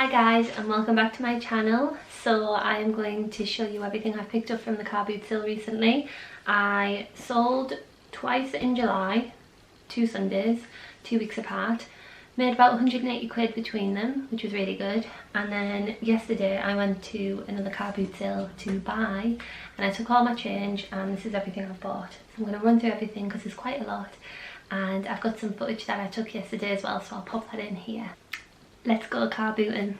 Hi guys, and welcome back to my channel. So I am going to show you everything I've picked up from the car boot sale recently. I sold twice in July, 2 Sundays, 2 weeks apart. Made about 180 quid between them, which was really good. And then yesterday I went to another car boot sale to buy, and I took all my change, and this is everything I've bought. So I'm going to run through everything because there's quite a lot, and I've got some footage that I took yesterday as well, so I'll pop that in here. Let's go car booting.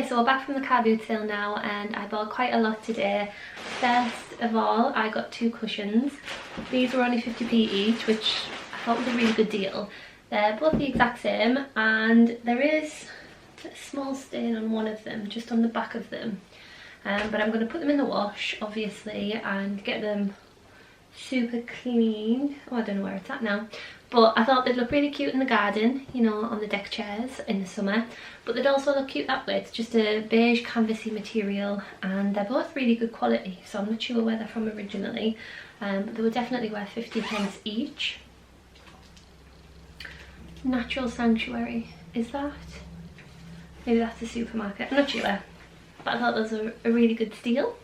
So we're back from the car boot sale now, and I bought quite a lot today. First of all, I got 2 cushions. These were only 50p each, which I thought was a really good deal. They're both the exact same, and there is a small stain on one of them, just on the back of them. But I'm going to put them in the wash, obviously, and get them super clean. Oh, I don't know where it's at now. But I thought they'd look really cute in the garden, you know, on the deck chairs in the summer. But they'd also look cute that way. It's just a beige canvasy material, and they're both really good quality. So I'm not sure where they're from originally, but they were definitely worth 50p each. Natural Sanctuary, is that? Maybe that's a supermarket, I'm not sure. But I thought those were a really good steal.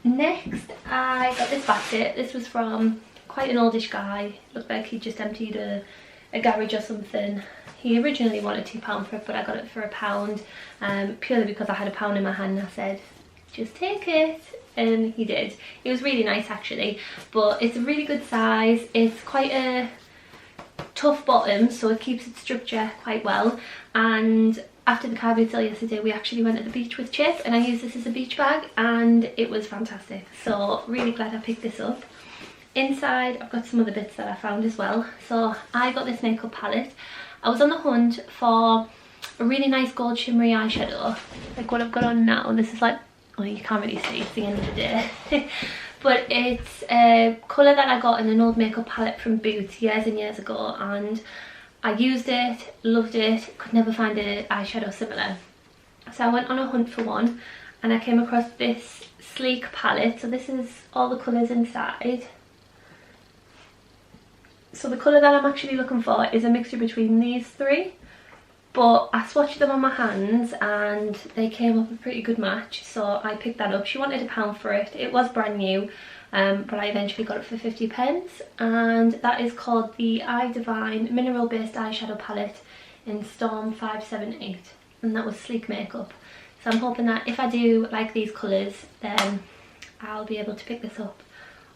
Next, I got this basket. This was from quite an oldish guy. Looked like he just emptied a garage or something. He originally wanted £2 for it, but I got it for £1, purely because I had £1 in my hand, and I said, just take it, and he did. It was really nice actually, but it's a really good size. It's quite a tough bottom, so it keeps its structure quite well. And after the car boot sale yesterday, we actually went to the beach with Chip, and I used this as a beach bag, and it was fantastic. So really glad I picked this up. Inside, I've got some other bits that I found as well. So I got this makeup palette. I was on the hunt for a really nice gold shimmery eyeshadow, like what I've got on now. This is like, oh, you can't really see, it's the end of the day. But it's a colour that I got in an old makeup palette from Boots years and years ago, and I used it, loved it, could never find an eyeshadow similar. So I went on a hunt for one, and I came across this sleek palette. So this is all the colours inside. So the colour that I'm actually looking for is a mixture between these 3, but I swatched them on my hands and they came up a pretty good match, so I picked that up. She wanted £1 for it. It was brand new, but I eventually got it for 50p, and that is called the Eye Divine Mineral Based Eyeshadow Palette in Storm 578, and that was sleek makeup. So I'm hoping that if I do like these colours, then I'll be able to pick this up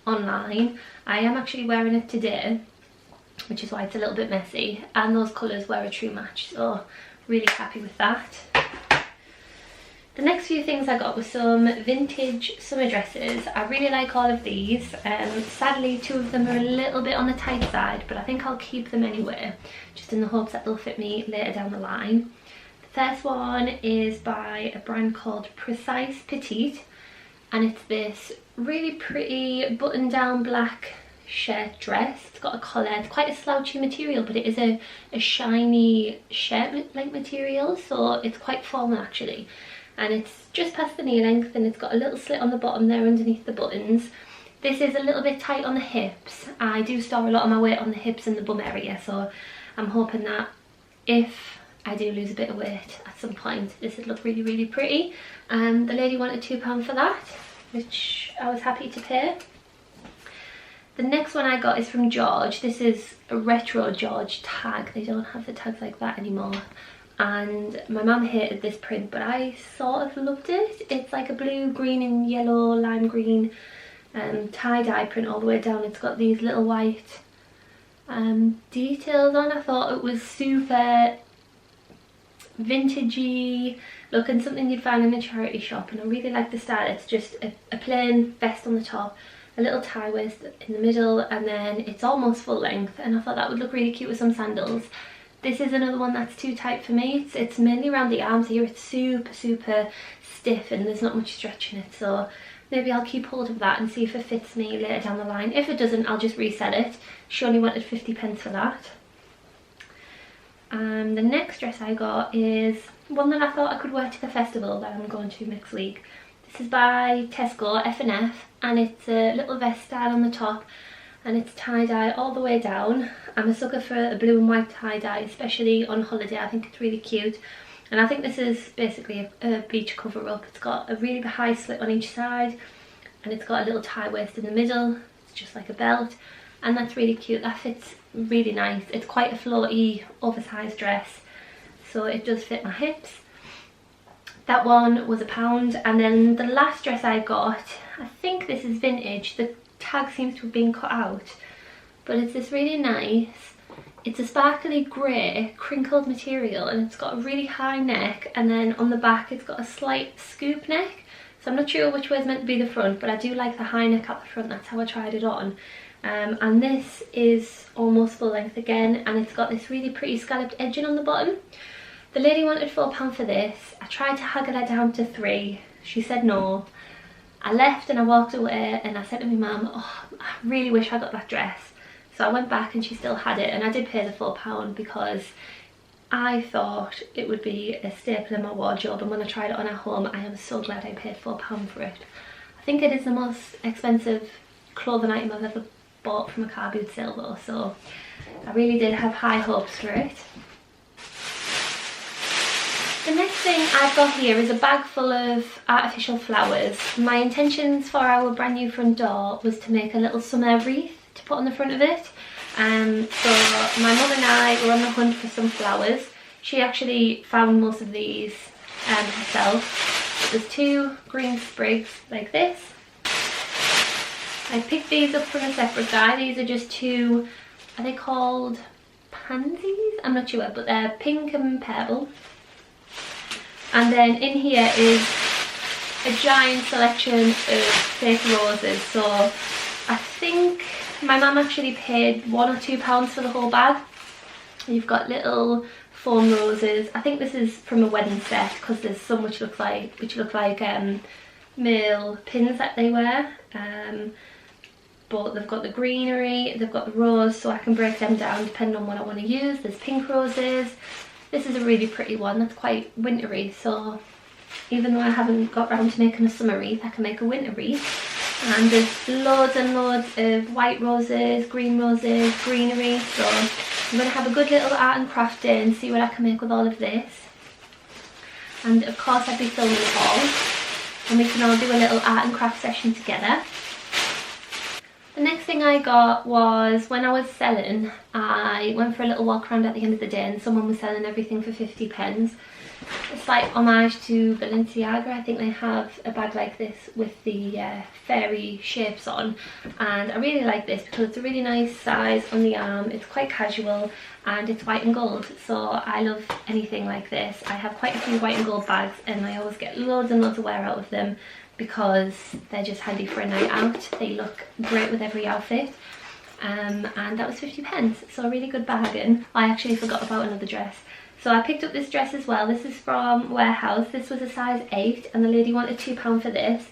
online. I am actually wearing it today, which is why it's a little bit messy, and those colours were a true match, so really happy with that. The next few things I got were some vintage summer dresses. I really like all of these. Sadly, 2 of them are a little bit on the tight side, but I think I'll keep them anyway, just in the hopes that they'll fit me later down the line. The first one is by a brand called Precise Petite, and it's this really pretty button-down black shirt dress. It's got a collar. It's quite a slouchy material, but it is a shiny shirt-like material, so it's quite formal actually. And it's just past the knee length, and it's got a little slit on the bottom there underneath the buttons. This is a little bit tight on the hips. I do store a lot of my weight on the hips and the bum area, so I'm hoping that if I do lose a bit of weight at some point, this would look really, really pretty. The lady wanted £2 for that, which I was happy to pay. The next one I got is from George. This is a retro George tag. They don't have the tags like that anymore. And my mum hated this print, but I sort of loved it. It's like a blue, green and yellow, lime green tie-dye print all the way down. It's got these little white details on. I thought it was super vintagey looking, something you'd find in a charity shop, and I really like the style. It's just a plain vest on the top, a little tie waist in the middle, and then it's almost full length, and I thought that would look really cute with some sandals. This is another one that's too tight for me. It's mainly around the arms here. It's super stiff and there's not much stretch in it, so maybe I'll keep hold of that and see if it fits me later down the line. If it doesn't, I'll just resell it. She only wanted 50p for that. And the next dress I got is one that I thought I could wear to the festival that I'm going to next week. This is by Tesco, F&F, and it's a little vest style on the top, and it's tie-dye all the way down. I'm a sucker for a blue and white tie-dye, especially on holiday. I think it's really cute. And I think this is basically a beach cover-up. It's got a really high slit on each side, and it's got a little tie waist in the middle. It's just like a belt, and that's really cute. That fits really nice. It's quite a floaty, oversized dress, so it does fit my hips. That one was £1, and then the last dress I got, I think this is vintage. The tag seems to have been cut out, but it's this really nice, it's a sparkly grey crinkled material, and it's got a really high neck, and then on the back it's got a slight scoop neck. So I'm not sure which way is meant to be the front, but I do like the high neck at the front. That's how I tried it on. And this is almost full length again, and it's got this really pretty scalloped edging on the bottom. The lady wanted £4 for this. I tried to haggle her down to £3. She said no. I left and I walked away, and I said to my mum, oh, I really wish I got that dress. So I went back and she still had it, and I did pay the £4 because I thought it would be a staple in my wardrobe, and when I tried it on at home, I am so glad I paid £4 for it. I think it is the most expensive clothing item I've ever bought from a car boot sale though, so I really did have high hopes for it. The next thing I've got here is a bag full of artificial flowers. My intentions for our brand new front door was to make a little summer wreath to put on the front of it. So my mum and I were on the hunt for some flowers. She actually found most of these herself. There's 2 green sprigs like this. I picked these up from a separate guy. These are just 2, are they called pansies? I'm not sure, but they're pink and purple. And then in here is a giant selection of fake roses. So I think my mum actually paid £1 or £2 for the whole bag. You've got little foam roses. I think this is from a wedding set, because there's some which look like male pins that they wear. But they've got the greenery, they've got the rose, so I can break them down depending on what I want to use. There's pink roses. This is a really pretty one that's quite wintry, so even though I haven't got round to making a summer wreath, I can make a winter wreath. And there's loads and loads of white roses, green roses, greenery, so I'm going to have a good little art and craft day and see what I can make with all of this. And of course I'll be filming it all, and we can all do a little art and craft session together. The next thing I got was, when I was selling, I went for a little walk around at the end of the day, and someone was selling everything for 50p. It's like homage to Balenciaga. I think they have a bag like this with the fairy shapes on, and I really like this because it's a really nice size on the arm. It's quite casual and it's white and gold, so I love anything like this. I have quite a few white and gold bags, and I always get loads and loads of wear out of them because they're just handy for a night out. They look great with every outfit. And that was 50p, so a really good bargain. I actually forgot about another dress. So I picked up this dress as well. This is from Warehouse. This was a size 8, and the lady wanted £2 for this.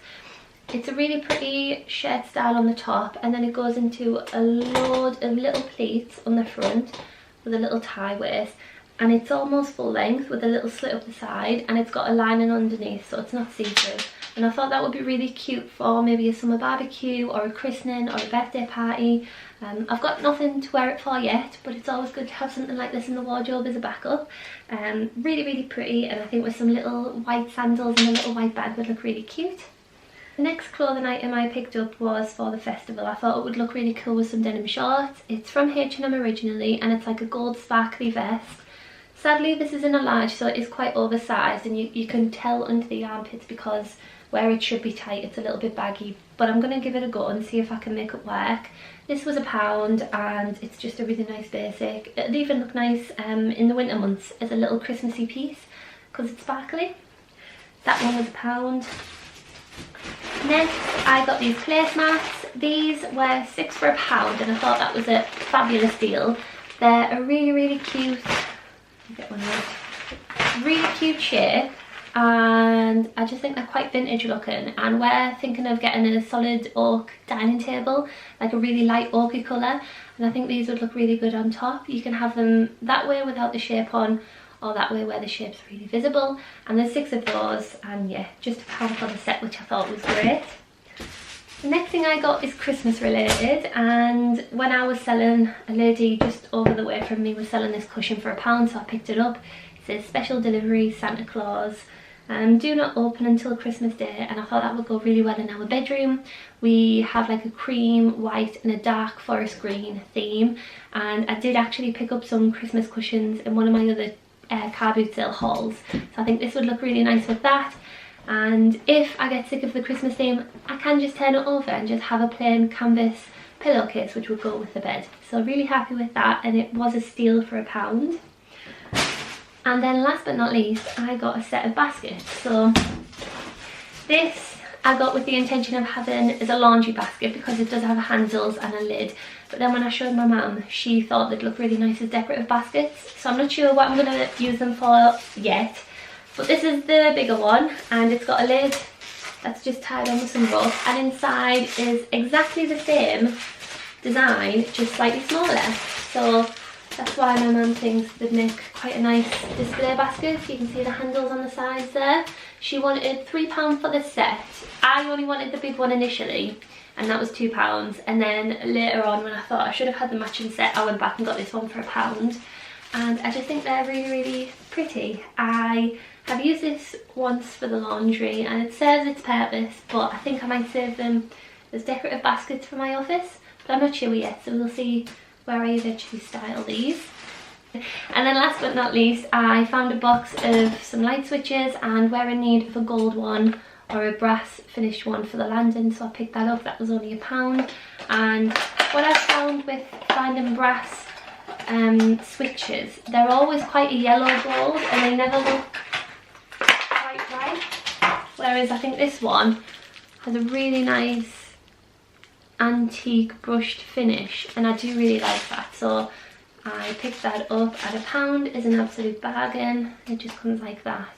It's a really pretty shirt style on the top, and then it goes into a load of little pleats on the front with a little tie waist, and it's almost full length with a little slit up the side, and it's got a lining underneath, so it's not see-through. And I thought that would be really cute for maybe a summer barbecue or a christening or a birthday party. I've got nothing to wear it for yet, but it's always good to have something like this in the wardrobe as a backup. Really pretty, and I think with some little white sandals and a little white bag would look really cute. The next clothing item I picked up was for the festival. I thought it would look really cool with some denim shorts. It's from H&M originally, and it's like a gold sparkly vest. Sadly this is in a large, so it is quite oversized, and you can tell under the armpits because where it should be tight it's a little bit baggy, but I'm going to give it a go and see if I can make it work. This was £1, and it's just a really nice basic. It'd even look nice in the winter months as a little Christmassy piece because it's sparkly. That one was £1. Next I got these placemats. these were 6 for £1 and I thought that was a fabulous deal. They're a really cute, get one out, really cute shape, and I just think they're quite vintage looking, and we're thinking of getting a solid oak dining table, like a really light oaky colour, and I think these would look really good on top. You can have them that way without the shape on, or that way where the shape's really visible, and there's 6 of those, and yeah, just £1 for the set, which I thought was great. The next thing I got is Christmas related, and when I was selling, a lady just over the way from me was selling this cushion for £1, so I picked it up. It says special delivery, Santa Claus, do not open until Christmas Day, and I thought that would go really well in our bedroom. We have like a cream, white and a dark forest green theme, and I did actually pick up some Christmas cushions in one of my other car boot sale hauls, so I think this would look really nice with that. And if I get sick of the Christmas theme, I can just turn it over and just have a plain canvas pillowcase which would go with the bed. So really happy with that, and it was a steal for £1. And then last but not least, I got a set of baskets. So this I got with the intention of having as a laundry basket because it does have handles and a lid. But then when I showed my mum, she thought they'd look really nice as decorative baskets. So I'm not sure what I'm going to use them for yet. But this is the bigger one, and it's got a lid that's just tied on with some rope, and inside is exactly the same design, just slightly smaller. So that's why my mum thinks they'd make quite a nice display basket. You can see the handles on the sides there. She wanted £3 for the set. I only wanted the big one initially, and that was £2. And then later on, when I thought I should have had the matching set, I went back and got this one for £1. And I just think they're really pretty. I have used this once for the laundry and it serves its purpose, but I think I might save them as decorative baskets for my office, but I'm not sure yet, so we'll see where I eventually style these. And then last but not least, I found a box of some light switches, and we're in need of a gold one or a brass finished one for the landing, so I picked that up. That was only £1. And what I found with finding brass switches, they're always quite a yellow gold and they never look quite right, whereas I think this one has a really nice antique brushed finish, and I do really like that, so I picked that up at £1. Is an absolute bargain. It just comes like that,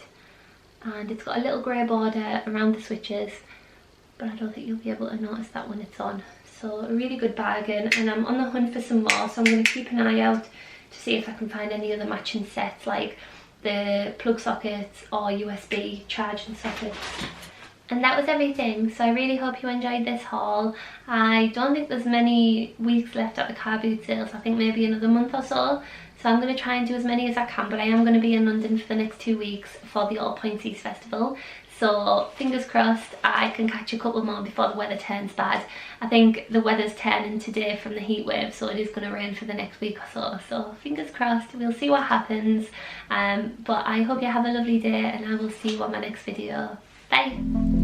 and it's got a little grey border around the switches, but I don't think you'll be able to notice that when it's on. So a really good bargain, and I'm on the hunt for some more, so I'm going to keep an eye out to see if I can find any other matching sets, like the plug sockets or USB charging sockets. And that was everything, so I really hope you enjoyed this haul. I don't think there's many weeks left at the car boot sales. I think maybe another month or so. So I'm going to try and do as many as I can, but I am going to be in London for the next 2 weeks for the All Points East Festival. So fingers crossed I can catch a couple more before the weather turns bad. I think the weather's turning today from the heat wave, so it is going to rain for the next week or so. So fingers crossed, we'll see what happens. But I hope you have a lovely day, and I will see you on my next video. Bye!